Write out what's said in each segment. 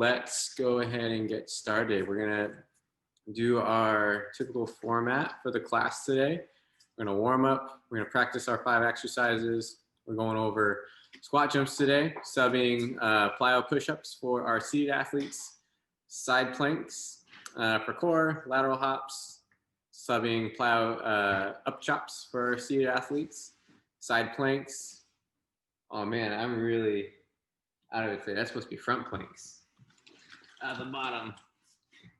let's go ahead and get started. We're gonna do our typical format for the class today. We're gonna warm up, we're gonna practice our 5 exercises. We're going over squat jumps today, subbing plyo push-ups for our seated athletes, side planks for core, lateral hops, subbing plyo up chops for seated athletes, side planks. Oh man, I'm really out of it today. That's supposed to be front planks at the bottom.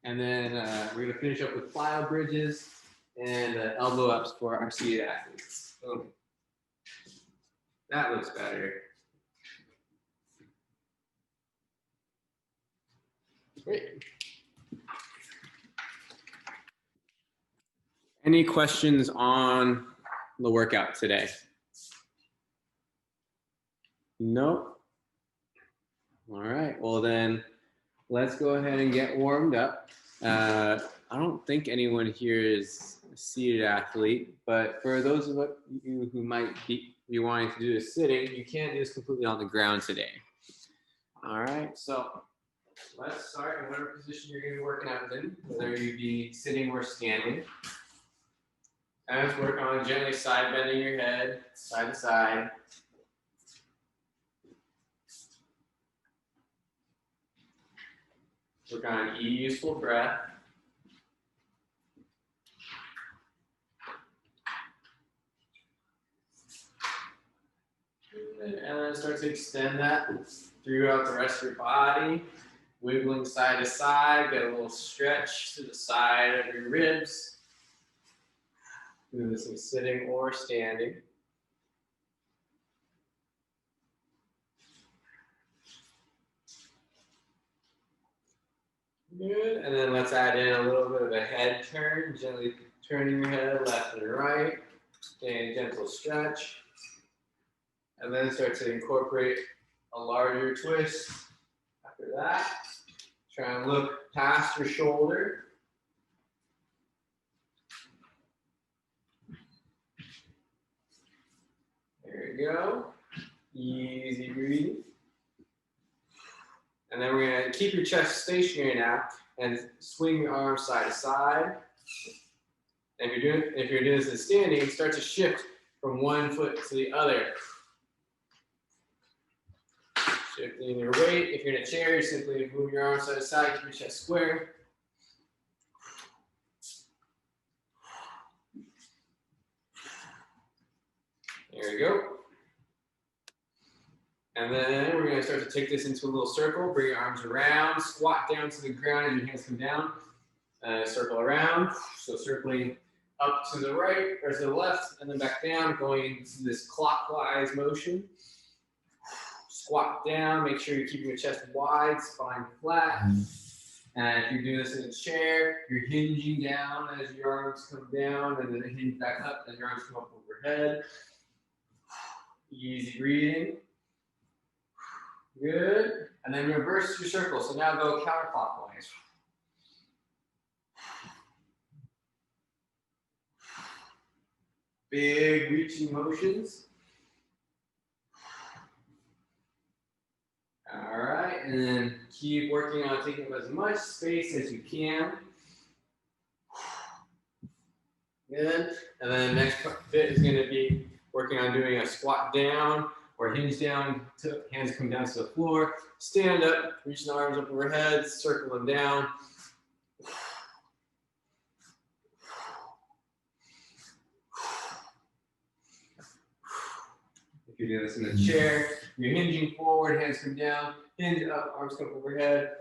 And then we're gonna finish up with plyo bridges and elbow ups for our seated athletes. So that looks better. Great. Any questions on the workout today? No? All right, well then, let's go ahead and get warmed up. I don't think anyone here is a seated athlete, but for those of you who might be wanting to do this sitting, you can't do this completely on the ground today. All right, so let's start in whatever position you're going to be working out in, whether you be sitting or standing. And let's work on gently side bending your head, side to side. Work on easeful breath. And then start to extend that throughout the rest of your body. Wiggling side to side, get a little stretch to the side of your ribs. Do this in sitting or standing. Good, and then let's add in a little bit of a head turn, gently turning your head left and right, staying a gentle stretch, and then start to incorporate a larger twist. After that, try and look past your shoulder. There you go, easy breathing. And then we're gonna keep your chest stationary now and swing your arms side to side. And if you're doing this in standing, start to shift from one foot to the other. Shifting your weight. If you're in a chair, you simply move your arms side to side, keep your chest square. There you go. And then we're going to start to take this into a little circle. Bring your arms around, squat down to the ground as your hands come down. Circle around. So circling up to the right or to the left and then back down, going into this clockwise motion. Squat down, make sure you're keeping your chest wide, spine flat. And if you're doing this in a chair, you're hinging down as your arms come down and then hinge back up as your arms come up overhead. Easy breathing. Good. And then reverse your circle. So now go counterclockwise. Big reaching motions. All right. And then keep working on taking up as much space as you can. Good. And then next bit is going to be working on doing a squat down or hinge down, hands come down to the floor, stand up, reach the arms up overhead, circle them down. If you're doing this in the chair, you're hinging forward, hands come down, hinge up, arms come overhead.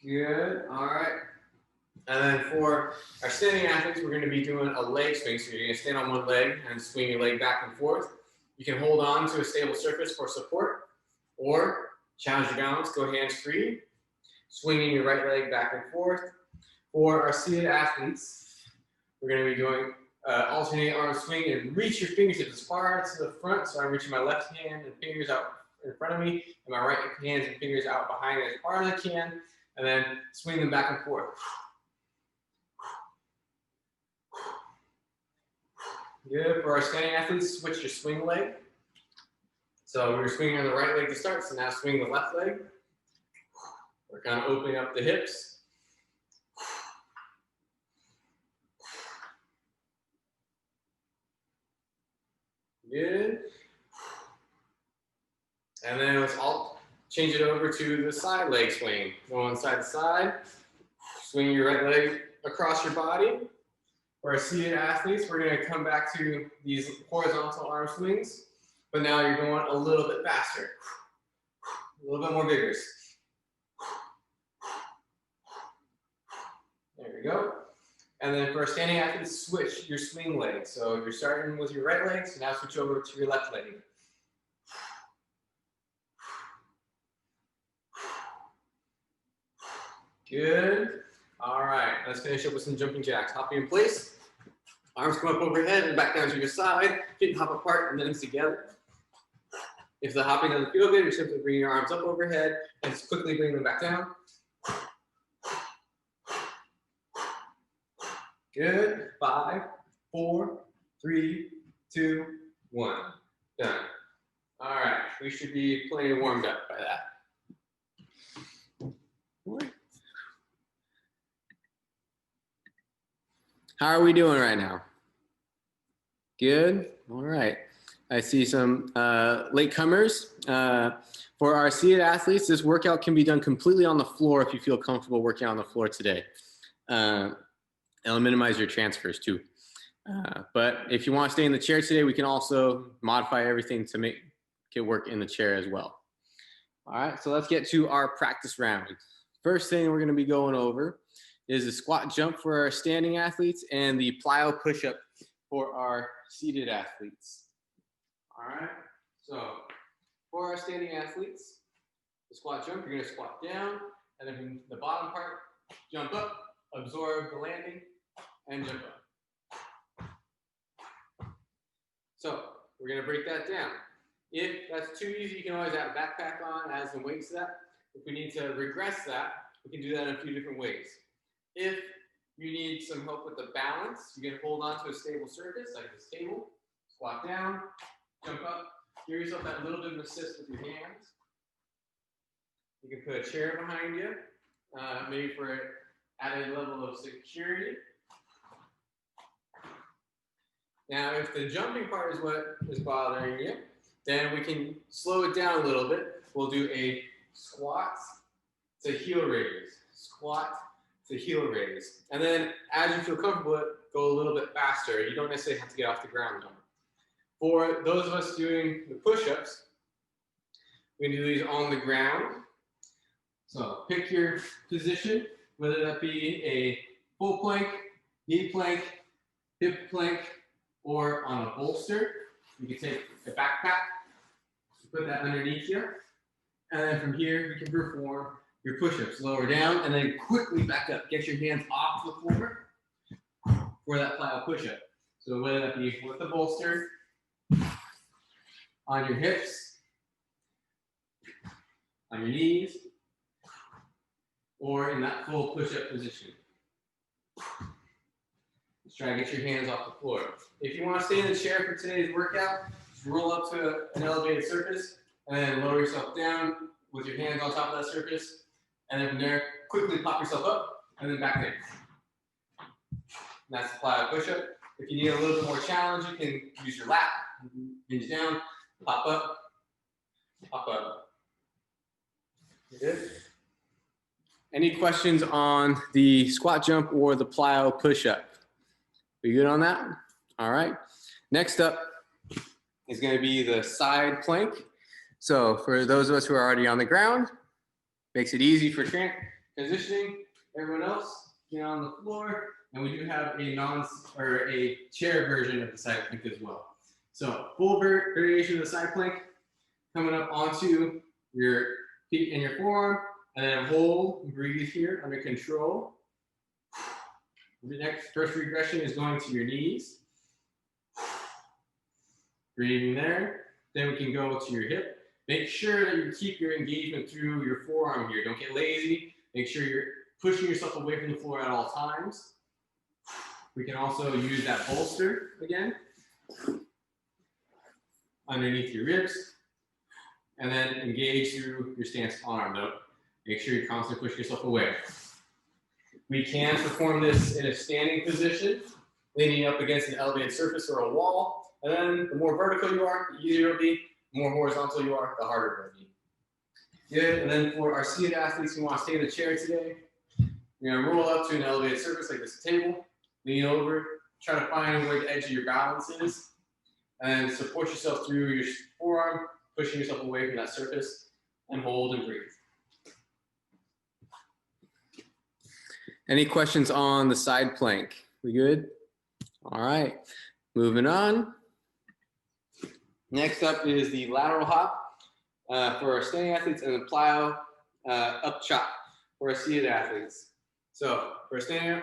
Good, all right. And then for our standing athletes, we're going to be doing a leg swing. So you're going to stand on one leg and swing your leg back and forth. You can hold on to a stable surface for support or challenge your balance, go hands free, swinging your right leg back and forth. For our seated athletes, we're going to be doing alternate arm swing and reach your fingertips as far to the front. So I'm reaching my left hand and fingers out in front of me, and my right hands and fingers out behind me as far as I can, and then swing them back and forth. Good. For our standing athletes, switch your swing leg. So we were swinging on the right leg to start, so now swing the left leg. We're kind of opening up the hips. Good. And then let's all change it over to the side leg swing. Go on side to side. Swing your right leg across your body. For our seated athletes, we're going to come back to these horizontal arm swings, but now you're going a little bit faster, a little bit more vigorous. There we go. And then for our standing athletes, switch your swing leg. So you're starting with your right leg, so now switch over to your left leg. Good. All right, let's finish up with some jumping jacks. Hopping in place, arms come up overhead and back down to your side. Feet hop apart and then together. If the hopping doesn't feel good, you're simply bringing your arms up overhead and just quickly bring them back down. Good. 5, 4, 3, 2, 1. Done. All right, we should be plenty warmed up by that. How are we doing right now? Good. All right. I see some latecomers. For our seated athletes, this workout can be done completely on the floor if you feel comfortable working on the floor today. It'll minimize your transfers too. But if you want to stay in the chair today, we can also modify everything to make it work in the chair as well. All right, so let's get to our practice round. First thing we're going to be going over is the squat jump for our standing athletes and the plyo push-up for our seated athletes. All right, so for our standing athletes, the squat jump, you're going to squat down, and then from the bottom part, jump up, absorb the landing, and jump up. So we're going to break that down. If that's too easy, you can always add a backpack on, add some weights to that. If we need to regress that, we can do that in a few different ways. If you need some help with the balance, you can hold on to a stable surface like this table, squat down, jump up, give yourself that little bit of assist with your hands. You can put a chair behind you, maybe for an added level of security. Now, if the jumping part is what is bothering you, then we can slow it down a little bit. We'll do a squat to heel raise, squat to heel raise. And then as you feel comfortable, go a little bit faster. You don't necessarily have to get off the ground though. For those of us doing the push-ups, we can do these on the ground. So pick your position, whether that be a full plank, knee plank, hip plank, or on a bolster. You can take a backpack, put that underneath you, and then from here you can perform your push-ups. Lower down and then quickly back up. Get your hands off the floor for that plyo push-up. So whether that be with the bolster, on your hips, on your knees, or in that full push-up position. Just try to get your hands off the floor. If you want to stay in the chair for today's workout, just roll up to an elevated surface and then lower yourself down with your hands on top of that surface. And then from there, quickly pop yourself up and then back there. And that's the plyo push-up. If you need a little bit more challenge, you can use your lat, hinge down, pop up, pop up. Good. Any questions on the squat jump or the plyo push-up? We good on that? All right. Next up is going to be the side plank. So for those of us who are already on the ground, makes it easy for transitioning. Everyone else, get on the floor. And we do have a chair version of the side plank as well. So full variation of the side plank, coming up onto your feet and your forearm, and then hold and breathe here under control. The next first regression is going to your knees. Breathing there. Then we can go to your hip. Make sure that you keep your engagement through your forearm here. Don't get lazy. Make sure you're pushing yourself away from the floor at all times. We can also use that bolster again. underneath your ribs, and then engage through your stance on arm. Note, make sure you're constantly pushing yourself away. We can perform this in a standing position, leaning up against an elevated surface or a wall. And then the more vertical you are, the easier it'll be. The more horizontal you are, the harder it'll be. Good. And then for our seated athletes who want to stay in the chair today, you're going to roll up to an elevated surface like this table, lean over, try to find where the edge of your balance is, and support yourself through your forearm, pushing yourself away from that surface, and hold and breathe. Any questions on the side plank? We good? All right, moving on. Next up is the lateral hop for our standing athletes, and the plyo up chop for our seated athletes. So for our standing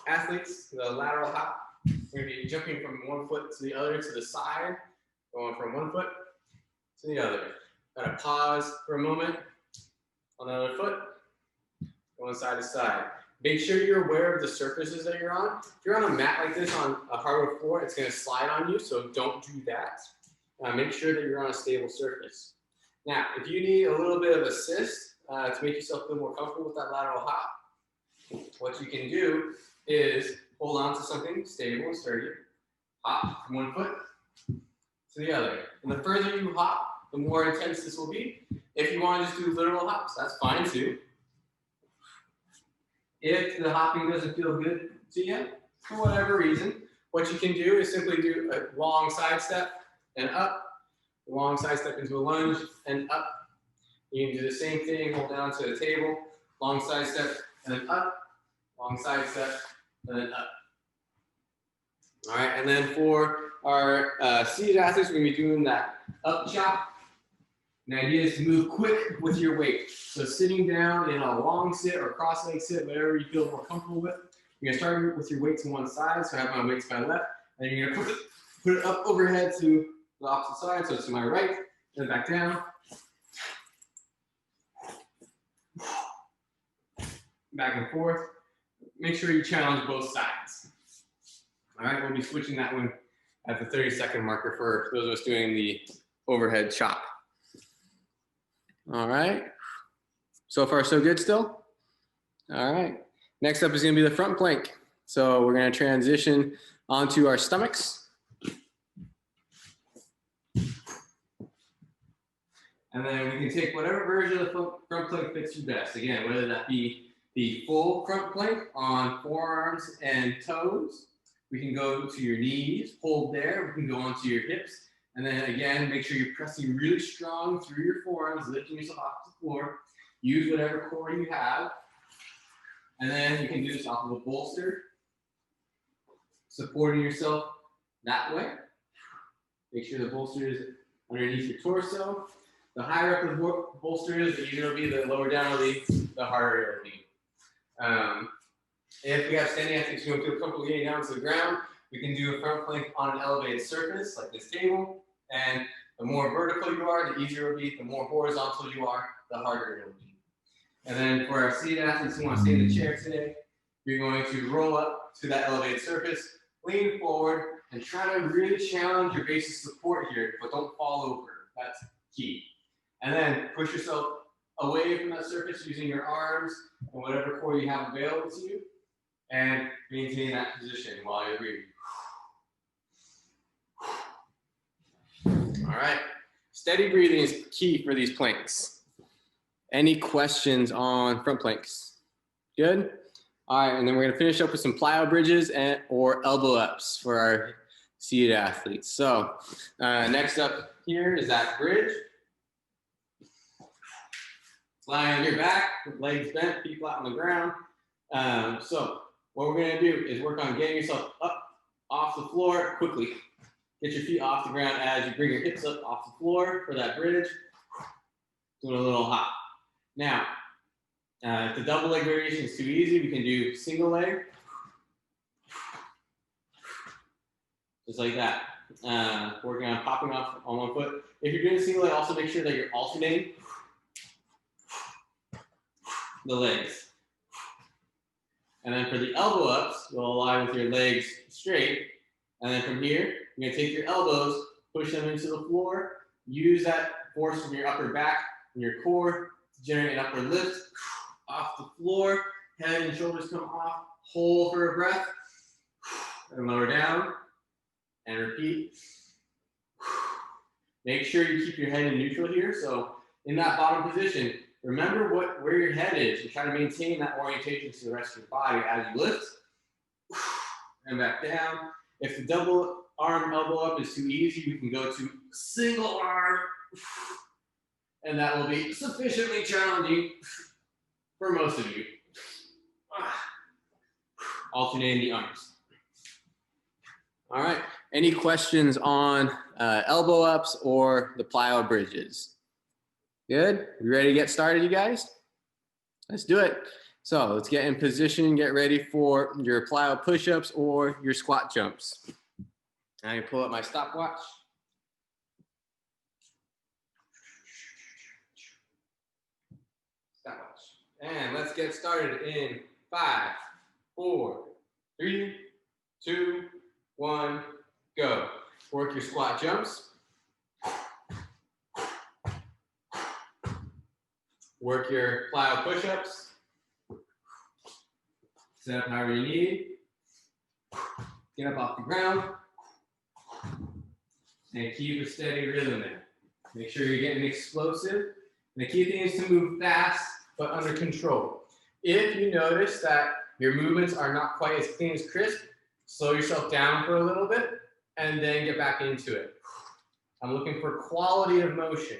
athletes, the lateral hop, we're going to be jumping from one foot to the other to the side, going from one foot to the other. Got to pause for a moment on the other foot, going side to side. Make sure you're aware of the surfaces that you're on. If you're on a mat like this on a hardwood floor, it's going to slide on you, so don't do that. Make sure that you're on a stable surface. Now, if you need a little bit of assist to make yourself feel more comfortable with that lateral hop, what you can do is hold on to something stable and sturdy, hop from one foot to the other. And the further you hop, the more intense this will be. If you want to just do literal hops, that's fine too. If the hopping doesn't feel good to you, for whatever reason, what you can do is simply do a long side step and up, a long side step into a lunge and up. You can do the same thing, hold down to the table, long side step and then up, long side step and then up. All right, and then for our seated athletes, we're gonna be doing that up chop. The idea is to move quick with your weight. So sitting down in a long sit or cross leg sit, whatever you feel more comfortable with. You're gonna start with your weight to one side, so I have my weight to my left, and you're gonna put it up overhead to the opposite side, so to my right, then back down. Back and forth. Make sure you challenge both sides. All right, we'll be switching that one at the 30-second marker for those of us doing the overhead chop. All right, so far so good still? All right, next up is gonna be the front plank. So we're gonna transition onto our stomachs. And then we can take whatever version of the front plank fits you best. Again, whether that be the full front plank on forearms and toes. We can go to your knees, hold there. We can go onto your hips. And then again, make sure you're pressing really strong through your forearms, lifting yourself off the floor. Use whatever core you have. And then you can do this off of a bolster, supporting yourself that way. Make sure the bolster is underneath your torso. The higher up the bolster is, the easier it'll be, the lower down it'll be, the harder it'll be. If we have standing athletes who don't feel comfortable getting down to the ground, we can do a front plank on an elevated surface like this table. And the more vertical you are, the easier it'll be. The more horizontal you are, the harder it'll be. And then for our seated athletes who want to stay in the chair today, you're going to roll up to that elevated surface, lean forward, and try to really challenge your base of support here, but don't fall over. That's key. And then push yourself away from that surface using your arms and whatever core you have available to you, and maintain that position while you're breathing. All right, steady breathing is key for these planks. Any questions on front planks? Good? All right, and then we're gonna finish up with some plyo bridges or elbow ups for our seated athletes. So next up here is that bridge. Lying on your back, legs bent, feet flat on the ground. So what we're gonna do is work on getting yourself up off the floor quickly. Get your feet off the ground as you bring your hips up off the floor for that bridge. Doing a little hop. Now, if the double leg variation is too easy, we can do single leg. Just like that. Working on popping off on one foot. If you're doing single leg, also make sure that you're alternating the legs. And then for the elbow ups, you'll align with your legs straight. And then from here, You're gonna take your elbows, push them into the floor, use that force from your upper back and your core to generate an upward lift off the floor. Head and shoulders come off. Hold for a breath, and lower down, and repeat. Make sure you keep your head in neutral here. So in that bottom position, remember where your head is and try to maintain that orientation to the rest of your body as you lift. And back down. If the double arm elbow up is too easy, you can go to single arm. And that will be sufficiently challenging for most of you. Alternating the arms. All right, any questions on elbow ups or the plyo bridges? Good, you ready to get started, you guys? Let's do it. So let's get in position, get ready for your plyo push-ups or your squat jumps. I can pull up my stopwatch. And let's get started in 5, 4, 3, 2, 1, go. Work your squat jumps. Work your plyo push-ups. Set up however you need. Get up off the ground. And keep a steady rhythm there. Make sure you're getting explosive. The key thing is to move fast, but under control. If you notice that your movements are not quite as clean as crisp, slow yourself down for a little bit and then get back into it. I'm looking for quality of motion,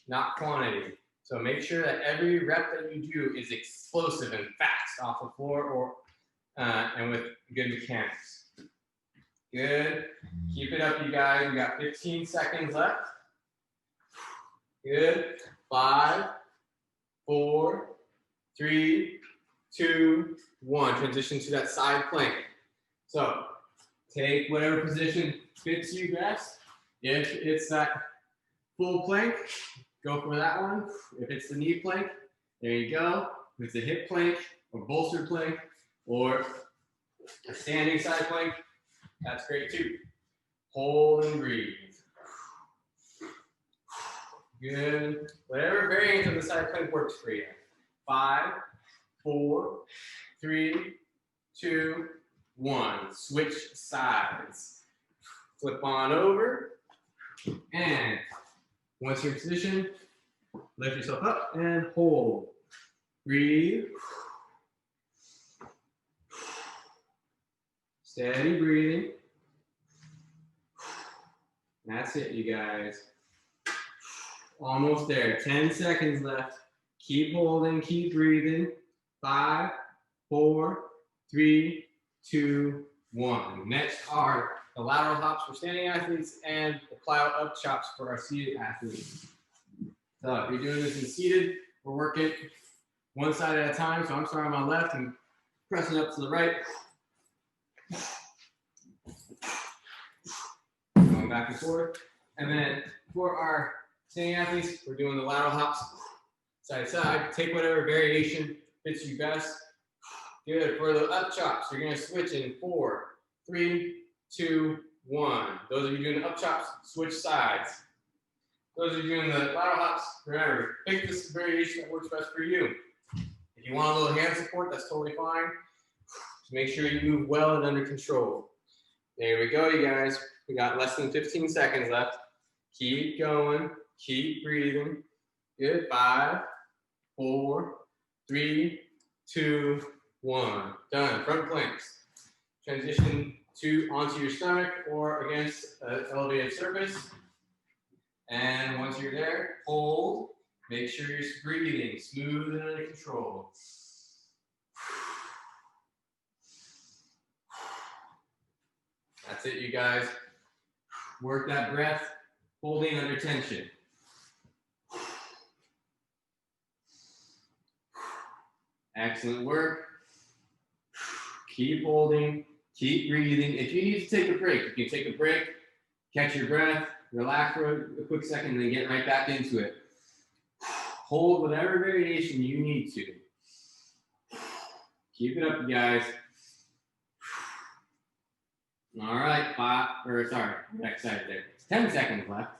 not quantity. So make sure that every rep that you do is explosive and fast off the floor or and with good mechanics. Good. Keep it up, you guys. We got 15 seconds left. Good. 5, 4, 3, 2, 1. Transition to that side plank. So take whatever position fits you best. If it's that full plank, go for that one. If it's the knee plank, there you go. If it's a hip plank or bolster plank or a standing side plank, that's great too. Hold and breathe. Good. Whatever variant of the side plank works for you. 5, 4, 3, 2, 1. Switch sides. Flip on over. And once you're in position, lift yourself up and hold. Breathe. Steady breathing. That's it, you guys. Almost there. 10 seconds left. Keep holding, keep breathing. 5, 4, 3, 2, 1. Next are the lateral hops for standing athletes and the plyo up chops for our seated athletes. So if you're doing this in seated, we're working one side at a time. So I'm starting on my left and pressing up to the right. Going back and forth. And then for our standing athletes, we're doing the lateral hops side to side. Take whatever variation fits you best. Good. For the up chops, you're going to switch in 4, 3, 2, 1. Those of you doing the up chops, switch sides. Those of you doing the lateral hops, remember, pick this variation that works best for you. If you want a little hand support, that's totally fine. Just make sure you move well and under control. There we go, you guys. We got less than 15 seconds left. Keep going. Keep breathing. Good. 5, 4, 3, 2, 1. Done. Front planks. Transition onto your stomach or against an elevated surface. And once you're there, hold. Make sure you're breathing smooth and under control. That's it, you guys. Work that breath, holding under tension. Excellent work. Keep holding, keep breathing. If you need to take a break, you can take a break, catch your breath, relax for a quick second, and then get right back into it. Hold whatever variation you need to. Keep it up, you guys. All right, exercise there. 10 seconds left.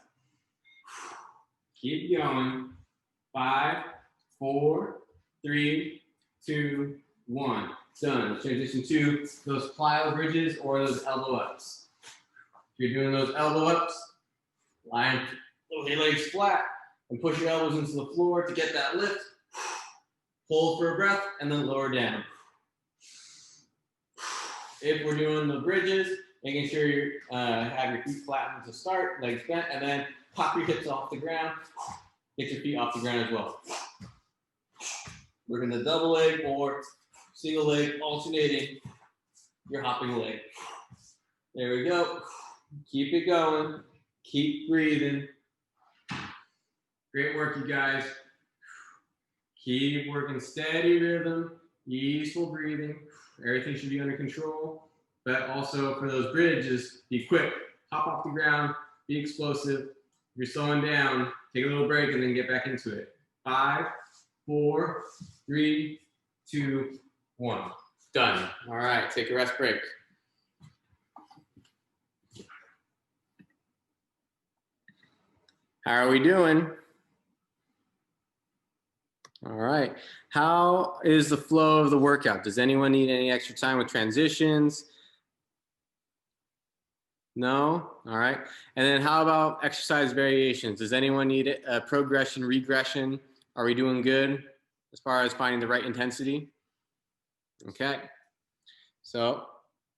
Keep going. 5, 4, 3, 2, 1. Done. Let's transition to those plyo bridges or those elbow ups. If you're doing those elbow ups, line your legs flat and push your elbows into the floor to get that lift. Hold for a breath and then lower down. If we're doing the bridges, making sure you have your feet flattened to start, legs bent, and then pop your hips off the ground. Get your feet off the ground as well. Working the double leg or single leg, alternating your hopping leg. There we go. Keep it going. Keep breathing. Great work, you guys. Keep working steady rhythm, easeful breathing. Everything should be under control. But also for those bridges, be quick. Hop off the ground. Be explosive. If you're slowing down, take a little break and then get back into it. 5, 4, 3, 2, 1. Done. All right, take a rest break. How are we doing? All right. How is the flow of the workout? Does anyone need any extra time with transitions? No? All right. And then how about exercise variations? Does anyone need a progression, regression? Are we doing good as far as finding the right intensity? Okay. So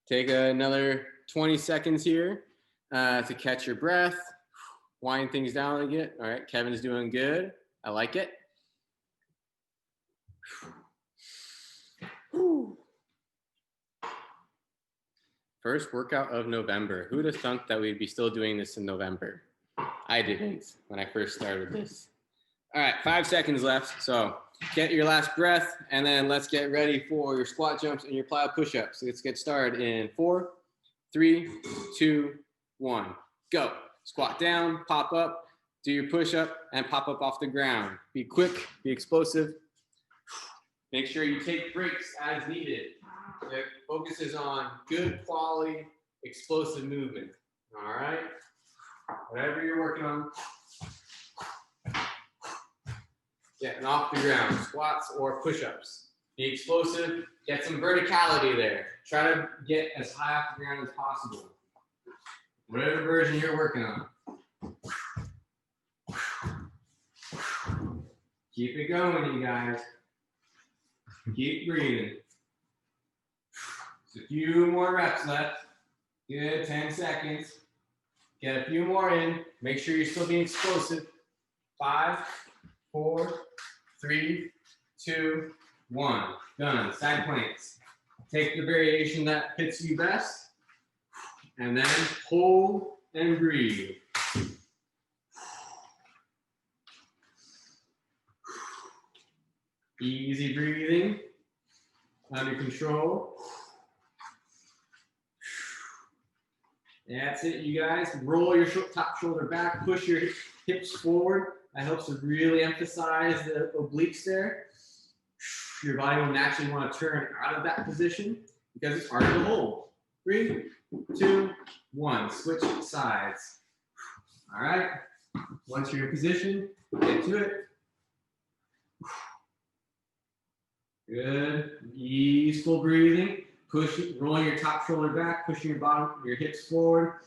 take another 20 seconds here to catch your breath. Wind things down again. All right. Kevin's doing good. I like it. First workout of November. Who'd have thunk that we'd be still doing this in November? I didn't when I first started this. All right, 5 seconds left. So get your last breath and then let's get ready for your squat jumps and your plyo push-ups. Let's get started in 4, 3, 2, 1. Go. Squat down, pop up, do your push-up and pop up off the ground. Be quick, be explosive. Make sure you take breaks as needed. The focus is on good quality, explosive movement. All right? Whatever you're working on, getting off the ground, squats or push-ups. Be explosive, get some verticality there. Try to get as high off the ground as possible. Whatever version you're working on. Keep it going, you guys. Keep breathing. Just a few more reps left. Good, 10 seconds. Get a few more in. Make sure you're still being explosive. 5, 4, 3, 2, 1. Done. Side planks. Take the variation that fits you best. And then hold and breathe. Easy breathing. Under control. That's it, you guys. Roll your top shoulder back. Push your hips forward. That helps to really emphasize the obliques there. Your body will naturally want to turn out of that position because it's harder to hold. 3, 2, 1. Switch sides. All right. Once you're in position, get to it. Good. Easeful breathing. Rolling your top shoulder back, pushing your hips forward.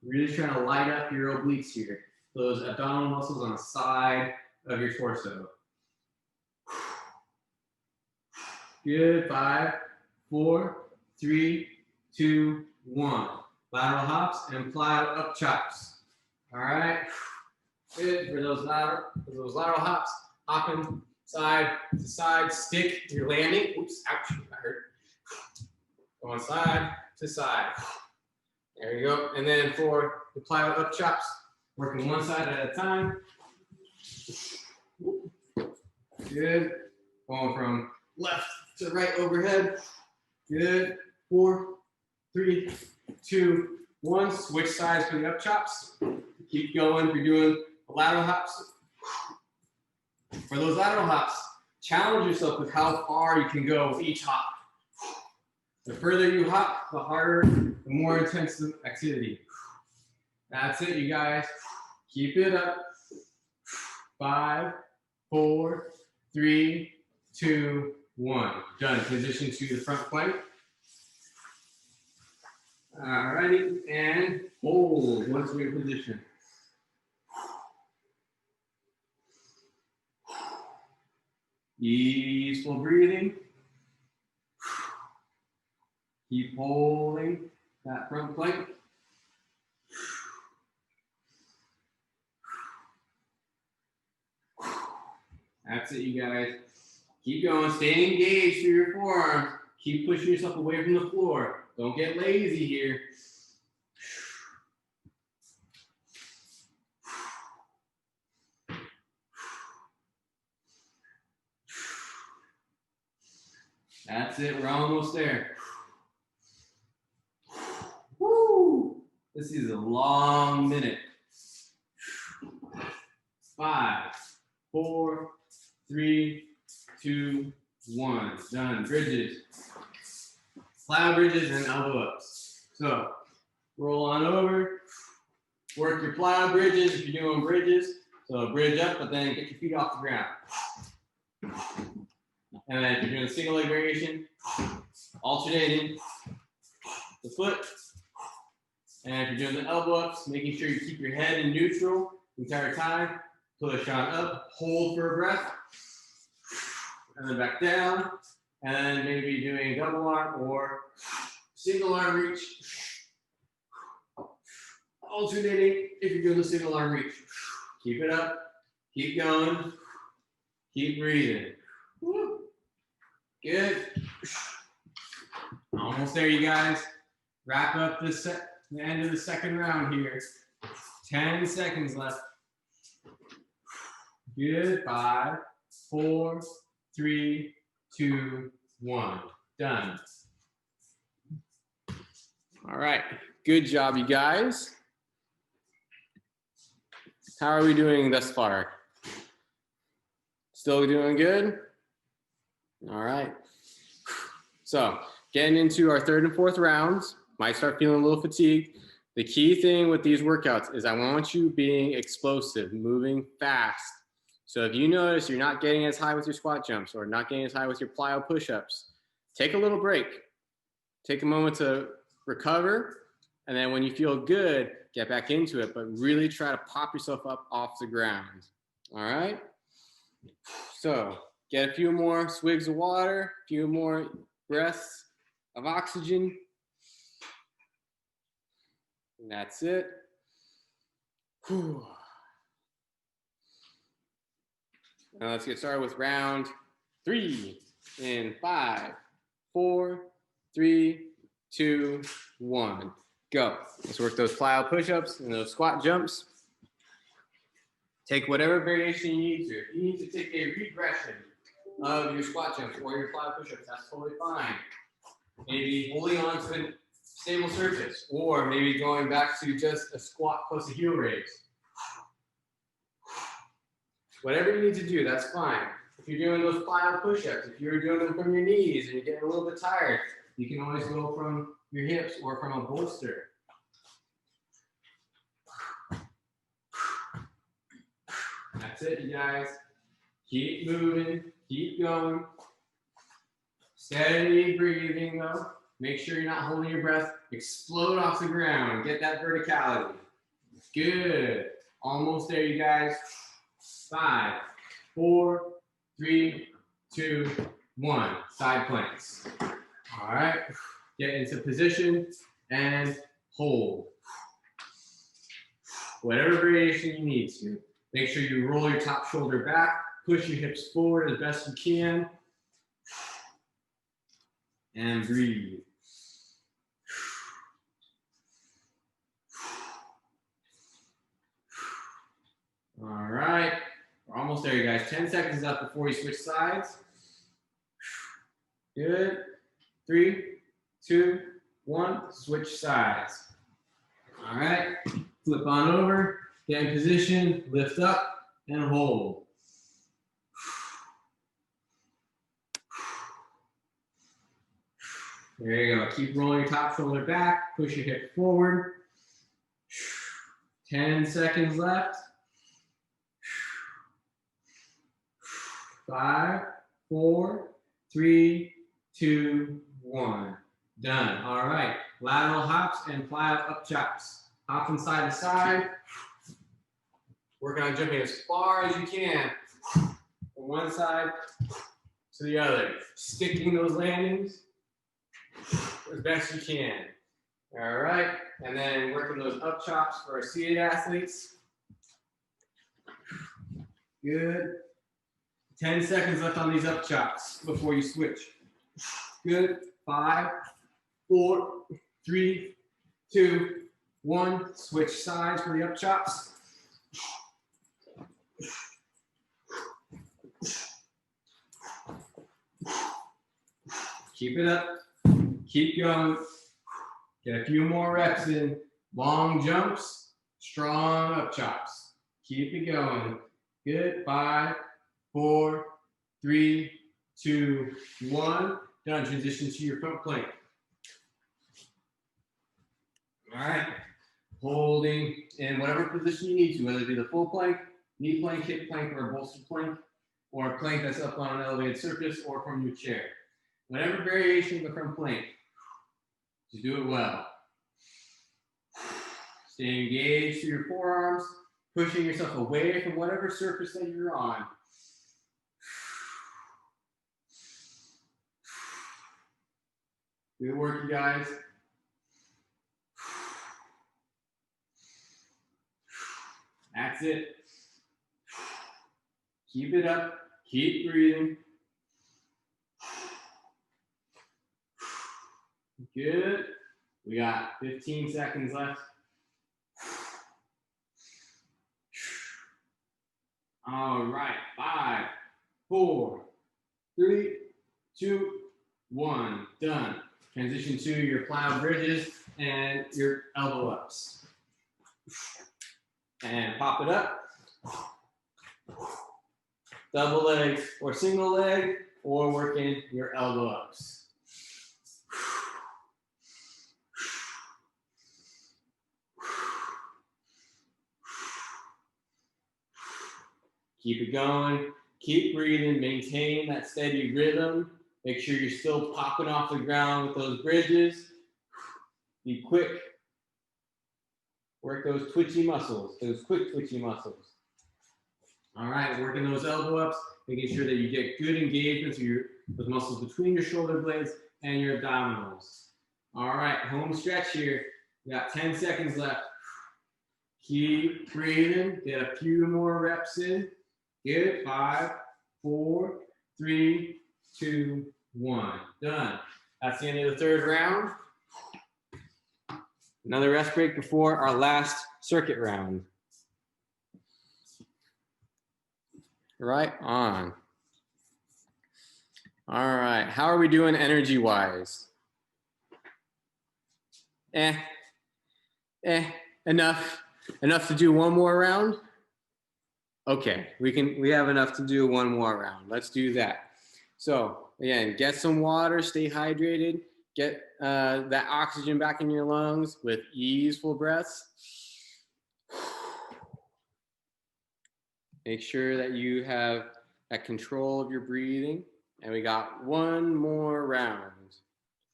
Really trying to light up your obliques here. Those abdominal muscles on the side of your torso. Good. 5, 4, 3, 2, 1. Lateral hops and plyo up chops. All right. Good for those lateral hops. Hopping side to side. Stick your landing. Oops. Ouch. That hurt. Going side to side. There you go. And then for the plyo up chops, working one side at a time. Good. Going from left to right overhead. Good. 4, 3, 2, 1. Switch sides for the up chops. Keep going if you're doing lateral hops. For those lateral hops, challenge yourself with how far you can go with each hop. The further you hop, the harder, the more intense the activity. That's it, you guys. Keep it up. 5, 4, 3, 2, 1. Done. Position to the front plank. Alrighty, and hold once we're in position. Easeful breathing. Keep holding that front plank. That's it, you guys. Keep going. Stay engaged through your forearms. Keep pushing yourself away from the floor. Don't get lazy here. That's it. We're almost there. Woo! This is a long minute. 5, 4, 3, 2, 1. Done. Bridges. Plyo bridges and elbow ups. So roll on over. Work your plyo bridges if you're doing bridges. So bridge up, but then get your feet off the ground. And then if you're doing a single leg variation, alternating the foot. And if you're doing the elbow ups, making sure you keep your head in neutral the entire time. Push on up, hold for a breath, and then back down. And then maybe doing a double arm or single arm reach. Alternating if you're doing the single arm reach. Keep it up, keep going, keep breathing. Woo. Good. Almost there, you guys. Wrap up the end of the second round here. 10 seconds left. Good. 5, 4, 3, 2, 1. Done. All right. Good job, you guys. How are we doing thus far? Still doing good? All right. So getting into our third and fourth rounds, might start feeling a little fatigued. The key thing with these workouts is I want you being explosive, moving fast. So if you notice you're not getting as high with your squat jumps or not getting as high with your plyo push-ups, take a little break. Take a moment to recover. And then when you feel good, get back into it, but really try to pop yourself up off the ground. All right? So get a few more swigs of water, a few more breaths of oxygen. And that's it. Whew. Now let's get started with round 3 in 5, 4, 3, 2, 1. Go. Let's work those plyo push-ups and those squat jumps. Take whatever variation you need to. If you need to take a regression of your squat jumps or your plyo push-ups, that's totally fine. Maybe holding on to a stable surface, or maybe going back to just a squat plus a heel raise. Whatever you need to do, that's fine. If you're doing those plyo push-ups, if you're doing them from your knees and you're getting a little bit tired, you can always go from your hips or from a bolster. That's it, you guys. Keep moving, keep going. Steady breathing though. Make sure you're not holding your breath. Explode off the ground. Get that verticality. Good. Almost there, you guys. 5, 4, 3, 2, 1. Side planks. All right. Get into position and hold. Whatever variation you need to. Make sure you roll your top shoulder back. Push your hips forward as best you can. And breathe. All right. We're almost there, you guys. 10 seconds left before you switch sides. Good. 3, 2, 1. Switch sides. All right. Flip on over. Get in position. Lift up and hold. There you go. Keep rolling your top shoulder back. Push your hip forward. 10 seconds left. 5, 4, 3, 2, 1. Done. All right. Lateral hops and plyo up chops. Hop from side to side. Working on jumping as far as you can from one side to the other. Sticking those landings as best you can. All right. And then working those up chops for our seated athletes. Good. 10 seconds left on these up chops before you switch. Good. 5, 4, 3, 2, 1. Switch sides for the up chops. Keep it up. Keep going. Get a few more reps in. Long jumps, strong up chops. Keep it going. Good. 5, 4, 3, 2, 1. Done. Transition to your front plank. All right. Holding in whatever position you need to, whether it be the full plank, knee plank, hip plank, or a bolster plank, or a plank that's up on an elevated surface or from your chair. Whatever variation of the front plank, just do it well. Stay engaged through your forearms, pushing yourself away from whatever surface that you're on. Good work, you guys. That's it. Keep it up. Keep breathing. Good. We got 15 seconds left. All right. 5, 4, 3, 2, 1. Done. Transition to your plyo bridges and your elbow ups. And pop it up. Double leg or single leg, or working your elbow ups. Keep it going. Keep breathing. Maintain that steady rhythm. Make sure you're still popping off the ground with those bridges. Be quick. Work those twitchy muscles, those quick twitchy muscles. All right, working those elbow ups, making sure that you get good engagement with muscles between your shoulder blades and your abdominals. All right, home stretch here. We got 10 seconds left. Keep breathing. Get a few more reps in. Good. 5, 4, 3, 2, 1. Done. That's the end of the third round. Another rest break before our last circuit round. Right on. All right. How are we doing energy-wise? Enough to do one more round? Okay, we have enough to do one more round. Let's do that. So again, get some water, stay hydrated, get that oxygen back in your lungs with easeful breaths. Make sure that you have that control of your breathing. And we got one more round.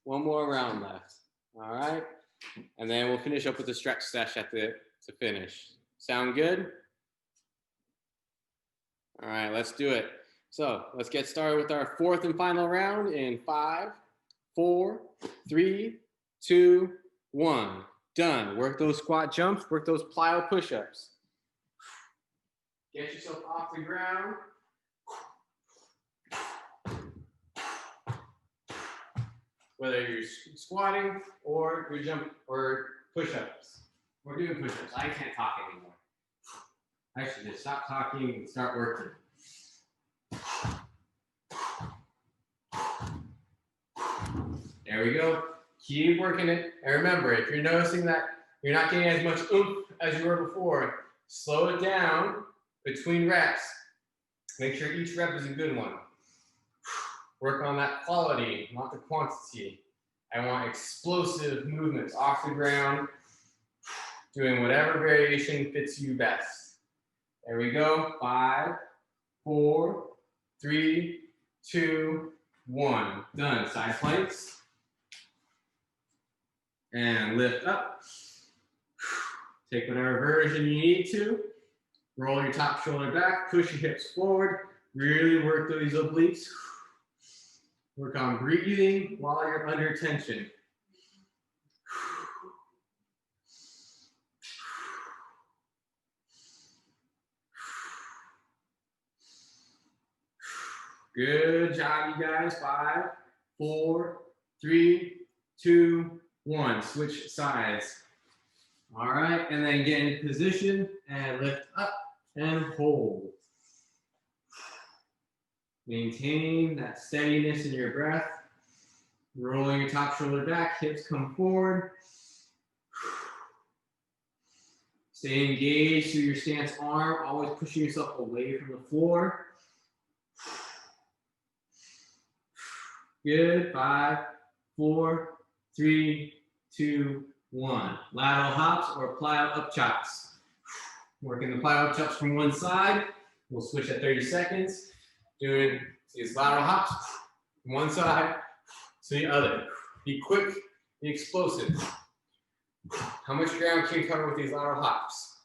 One more round left. All right. And then we'll finish up with the stretch session to finish. Sound good? All right, let's do it. So let's get started with our fourth and final round in 5, 4, 3, 2, 1. Done. Work those squat jumps, work those plyo push-ups. Get yourself off the ground. Whether you're squatting or you're jumping or push-ups. We're doing push-ups. I can't talk anymore. I should just stop talking and start working. There we go. Keep working it. And remember, if you're noticing that you're not getting as much oomph as you were before, slow it down between reps. Make sure each rep is a good one. Work on that quality, not the quantity. I want explosive movements off the ground, doing whatever variation fits you best. There we go. 5, 4, 3, 2, 1. Done. Side planks. And lift up. Take whatever version you need to. Roll your top shoulder back, push your hips forward. Really work those obliques. Work on breathing while you're under tension. Good job, you guys. 5, 4, 3, 2, 1. Switch sides. All right, and then get in position and lift up and hold. Maintain that steadiness in your breath. Rolling your top shoulder back, hips come forward. Stay engaged through your stance arm, always pushing yourself away from the floor. Good. 5, 4, 3, 2, 1. Lateral hops or plyo up chops. Working the plyo up chops from one side. We'll switch at 30 seconds. Doing these lateral hops from one side to the other. Be quick, be explosive. How much ground can you cover with these lateral hops?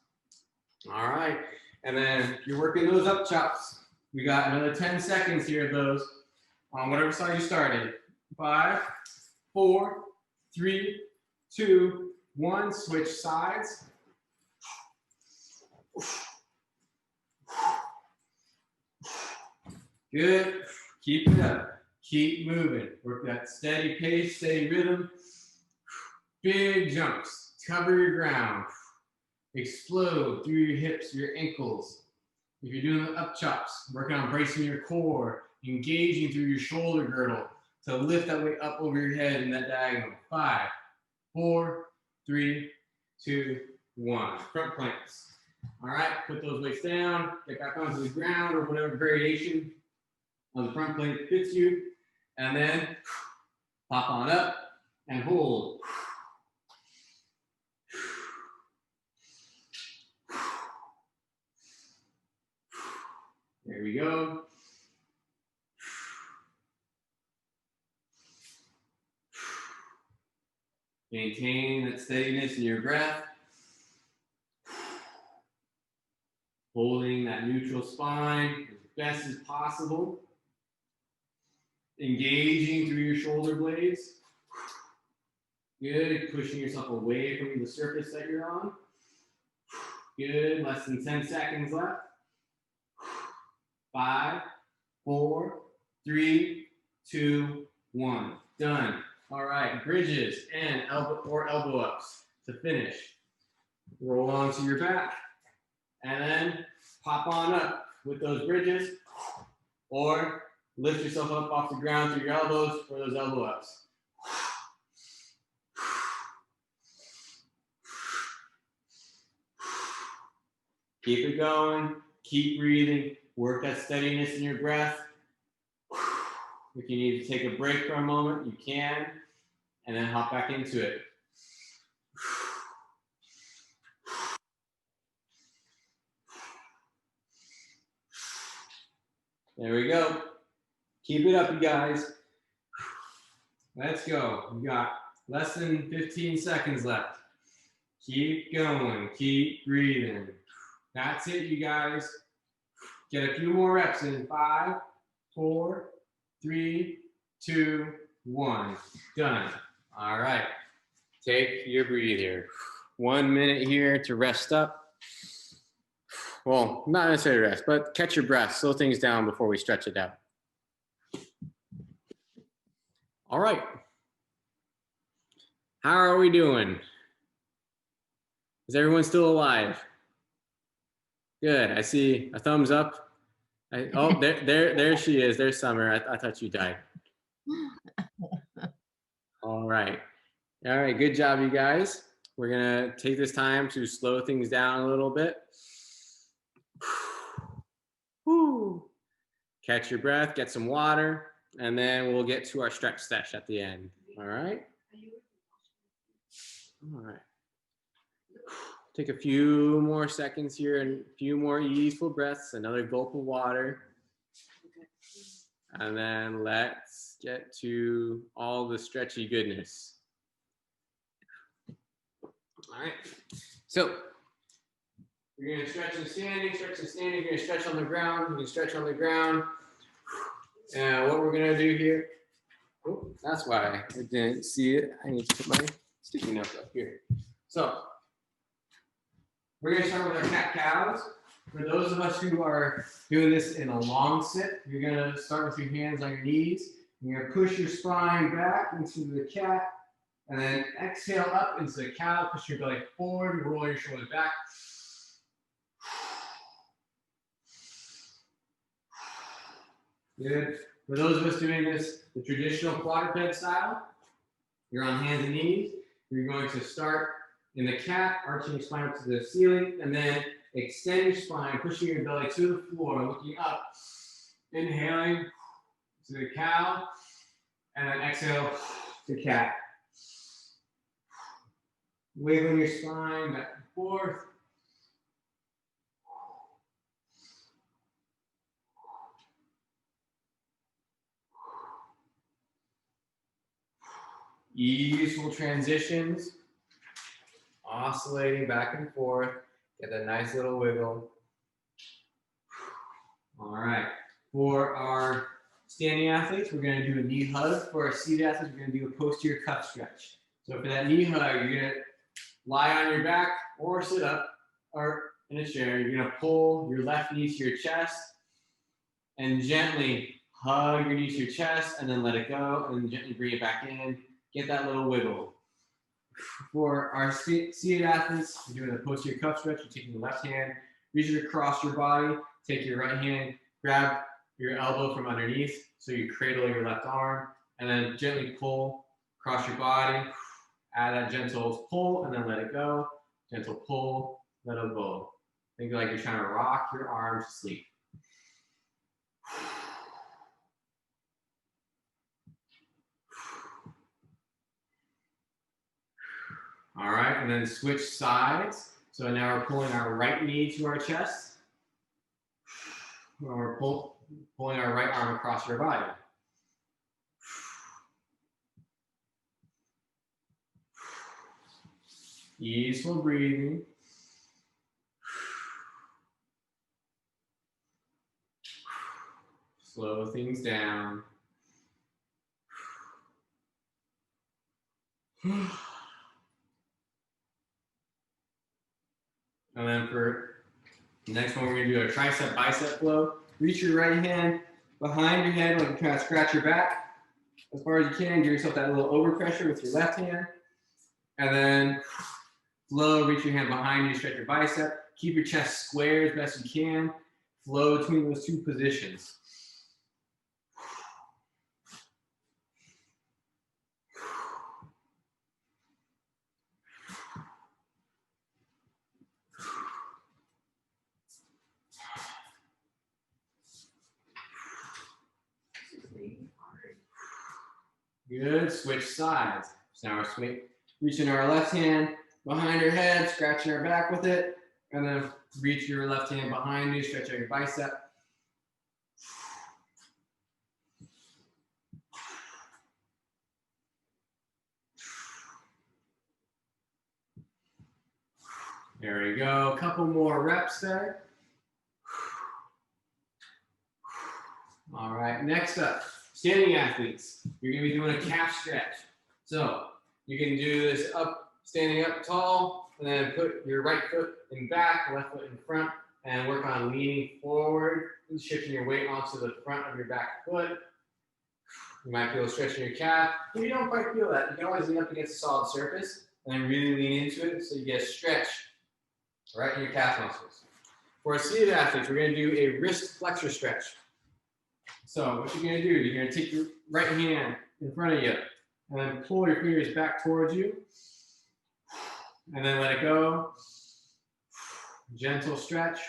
All right. And then you're working those up chops. We got another 10 seconds here of those on whatever side you started. 5, 4, 3, 2, 1. Switch sides. Good. Keep it up. Keep moving. Work that steady pace, steady rhythm. Big jumps. Cover your ground. Explode through your hips, your ankles. If you're doing the up chops, working on bracing your core, engaging through your shoulder girdle to lift that weight up over your head in that diagonal. 5, 4, 3, 2, 1. Front planks. All right, put those weights down, get back onto the ground or whatever variation on the front plank fits you, and then pop on up and hold. There we go. Maintain that steadiness in your breath. Holding that neutral spine as best as possible. Engaging through your shoulder blades. Good. Pushing yourself away from the surface that you're on. Good. Less than 10 seconds left. 5, 4, 3, 2, 1. Done. All right. Bridges and elbow ups to finish. Roll onto your back. And then pop on up with those bridges. Or lift yourself up off the ground through your elbows for those elbow ups. Keep it going. Keep breathing. Work that steadiness in your breath. If you need to take a break for a moment, you can. And then hop back into it. There we go. Keep it up, you guys. Let's go. We got less than 15 seconds left. Keep going. Keep breathing. That's it, you guys. Get a few more reps in. 5, 4, 3, 2, 1. Done. All right. Take your breather. 1 minute here to rest up. Well, not necessarily rest, but catch your breath. Slow things down before we stretch it out. All right. How are we doing? Is everyone still alive? Good. I see a thumbs up. Oh, there she is. There's Summer. I thought you died. All right. All right. Good job, you guys. We're going to take this time to slow things down a little bit. Whew. Catch your breath, get some water, and then we'll get to our stretch sesh at the end. All right. All right. Take a few more seconds here and a few more easeful breaths, another gulp of water. And then let's get to all the stretchy goodness. All right. So you're going to stretch and standing, stretch and standing. You're going to stretch on the ground. You can stretch on the ground. And what we're going to do here, oh, that's why I didn't see it. I need to put my sticky notes up here. So we're going to start with our cat-cows. For those of us who are doing this in a long sit, you're going to start with your hands on your knees. You're going to push your spine back into the cat, and then exhale up into the cow. Push your belly forward, roll your shoulders back. Good. For those of us doing this the traditional quadruped style, you're on hands and knees. You're going to start in the cat, arching your spine up to the ceiling, and then extend your spine, pushing your belly to the floor, looking up, inhaling to the cow, and then exhale to cat. Wiggling your spine back and forth. Easeful transitions, oscillating back and forth. Get that nice little wiggle. All right. For our standing athletes, we're going to do a knee hug. For our seated athletes, we're going to do a posterior cuff stretch. So for that knee hug, you're going to lie on your back or sit up or in a chair. You're going to pull your left knee to your chest and gently hug your knee to your chest and then let it go and then gently bring it back in. Get that little wiggle. For our seated athletes, you're doing a posterior cuff stretch. You're taking the left hand, reach it across your body, take your right hand, grab your elbow from underneath, so you cradle your left arm, and then gently pull across your body. Add that gentle pull, and then let it go. Gentle pull, let it go. Think like you're trying to rock your arms to sleep. All right, and then switch sides. So now we're pulling our right knee to our chest. We're pulling our right arm across your body. Easeful breathing. Slow things down. And then for the next one, we're going to do a tricep bicep flow. Reach your right hand behind your head like you're trying to scratch your back as far as you can. Give yourself that little overpressure with your left hand. And then flow, reach your hand behind you, stretch your bicep. Keep your chest square as best you can. Flow between those two positions. Good, switch sides. So now we're reaching our left hand behind our head, scratching our back with it, and then reach your left hand behind you, stretch out your bicep. There we go, a couple more reps there. All right, next up, standing athletes. You're gonna be doing a calf stretch. So you can do this standing up tall, and then put your right foot in back, left foot in front, and work on leaning forward and shifting your weight onto the front of your back foot. You might feel a stretch in your calf. If you don't quite feel that, you can always lean up against a solid surface and then really lean into it so you get a stretch right in your calf muscles. For our seated athletes, we're gonna do a wrist flexor stretch. So what you're gonna do, you're gonna take your right hand in front of you and then pull your fingers back towards you and then let it go. Gentle stretch.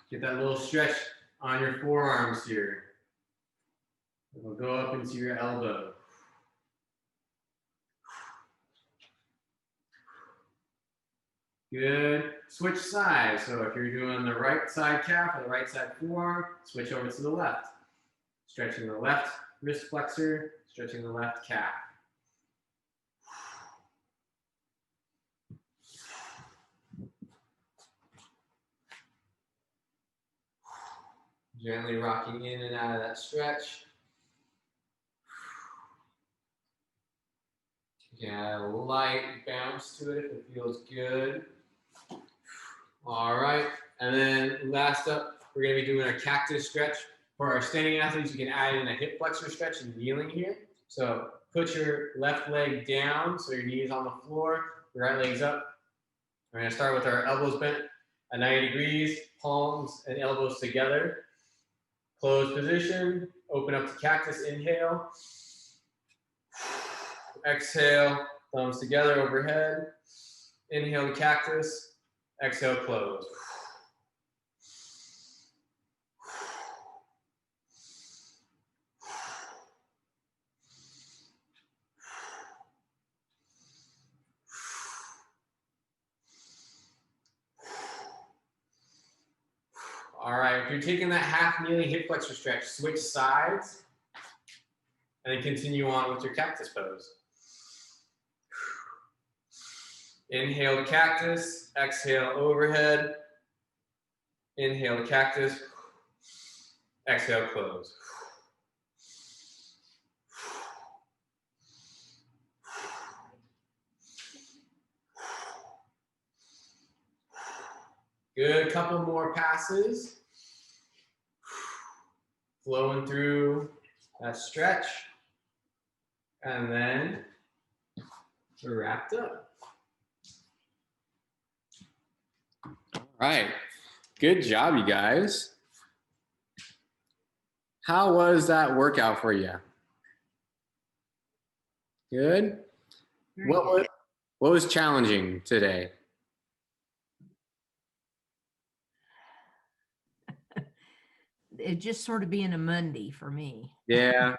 Get that little stretch on your forearms here. It'll go up into your elbow. Good. Switch sides. So if you're doing the right side calf or the right side forearm, switch over to the left. Stretching the left wrist flexor, stretching the left calf. Gently rocking in and out of that stretch. You can add a light bounce to it if it feels good. All right, and then last up, we're gonna be doing a cactus stretch. For our standing athletes, you can add in a hip flexor stretch and kneeling here. So put your left leg down, so your knees on the floor, your right leg's up. We're gonna start with our elbows bent at 90 degrees, palms and elbows together. Closed position, open up to cactus, inhale. Exhale, thumbs together overhead. Inhale to cactus, exhale, close. All right, if you're taking that half kneeling hip flexor stretch, switch sides and then continue on with your cactus pose. Inhale to cactus, exhale overhead. Inhale to cactus, exhale, close. Good, couple more passes. Flowing through that stretch. And then we're wrapped up. All right, good job, you guys. How was that workout for you? Good? What was challenging today? It just sort of being a Monday for me. Yeah,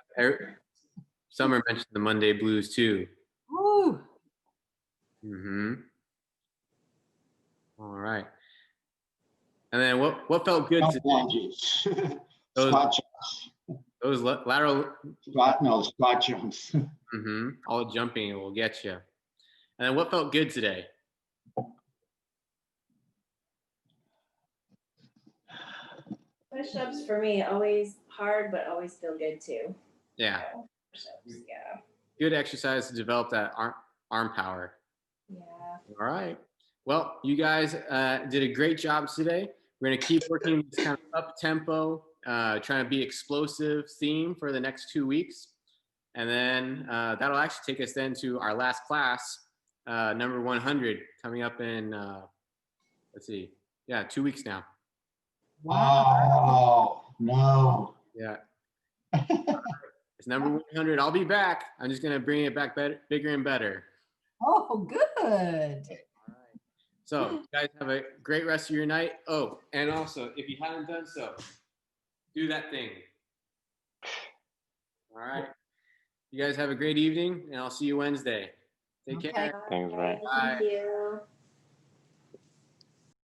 Summer mentioned the Monday blues too. Woo! Mm-hmm. All right. And then what felt good today? Squat jumps. Those lateral Squat jumps. Mm-hmm. All jumping will get you. And then what felt good today? Push-ups for me, always hard, but always feel good too. Yeah. Push-ups, yeah. Good exercise to develop that arm power. Yeah. All right. Well, you guys did a great job today. We're going to keep working this kind of up-tempo, trying to be explosive theme for the next 2 weeks. And then that'll actually take us then to our last class, number 100, coming up in, let's see, 2 weeks now. Wow. No. Yeah. It's number 100. I'll be back. I'm just going to bring it back better, bigger and better. Oh, good. All right. So you guys have a great rest of your night. Oh, and also, if you haven't done so, do that thing. All right. You guys have a great evening, and I'll see you Wednesday. Take care. Thanks, Ray. Thank you.